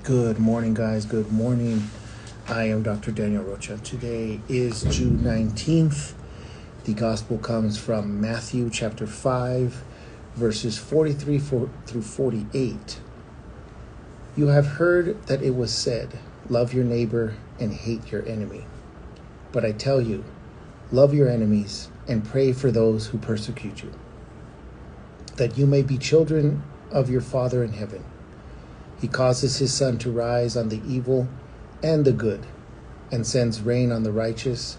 Good morning, guys. Good morning. I am Dr. Daniel Rocha. Today is June 19th. The gospel comes from Matthew chapter 5, verses 43 through 48. You have heard that it was said, love your neighbor and hate your enemy. But I tell you, love your enemies and pray for those who persecute you, that you may be children of your Father in heaven. He causes his sun to rise on the evil and the good, and sends rain on the righteous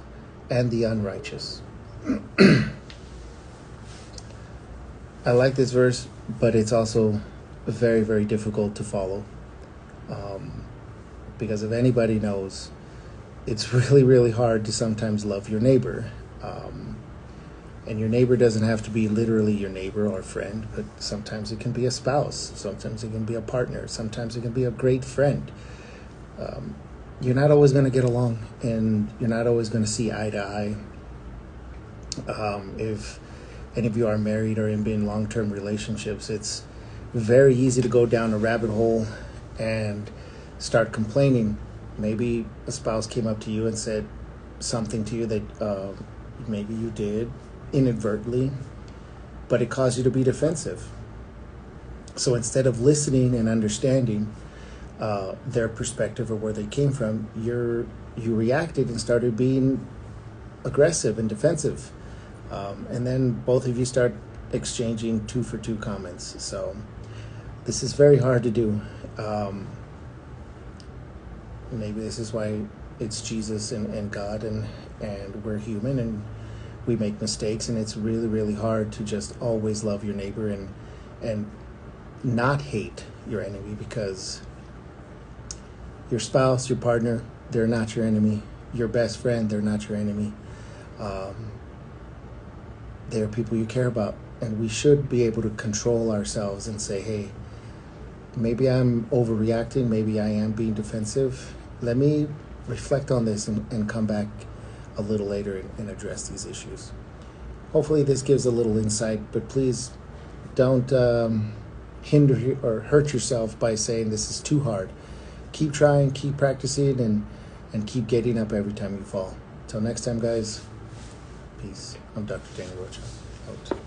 and the unrighteous. I like this verse, but it's also very, very difficult to follow. Because if anybody knows, it's really, really hard to sometimes love your neighbor. And your neighbor doesn't have to be literally your neighbor or friend, but sometimes it can be a spouse. Sometimes it can be a partner. Sometimes it can be a great friend. You're not always going to get along, and you're not always going to see eye to eye. If any of you are married or in long-term relationships, it's very easy to go down a rabbit hole and start complaining. Maybe a spouse came up to you and said something to you that maybe you did inadvertently, but it caused you to be defensive. So instead of listening and understanding their perspective or where they came from, you reacted and started being aggressive and defensive. And then both of you start exchanging 2-for-2 comments. So this is very hard to do. Maybe this is why it's Jesus and God, and we're human and we make mistakes, and it's really, really hard to just always love your neighbor and not hate your enemy, because your spouse, your partner, they're not your enemy. Your best friend, they're not your enemy. They're people you care about, and we should be able to control ourselves and say, hey, maybe I'm overreacting, maybe I am being defensive. Let me reflect on this and come back a little later and address these issues. Hopefully this gives a little insight, but please don't hinder or hurt yourself by saying this is too hard. Keep trying, keep practicing, and keep getting up every time you fall. Till next time, guys, peace. I'm Dr. Daniel Rocha. Out.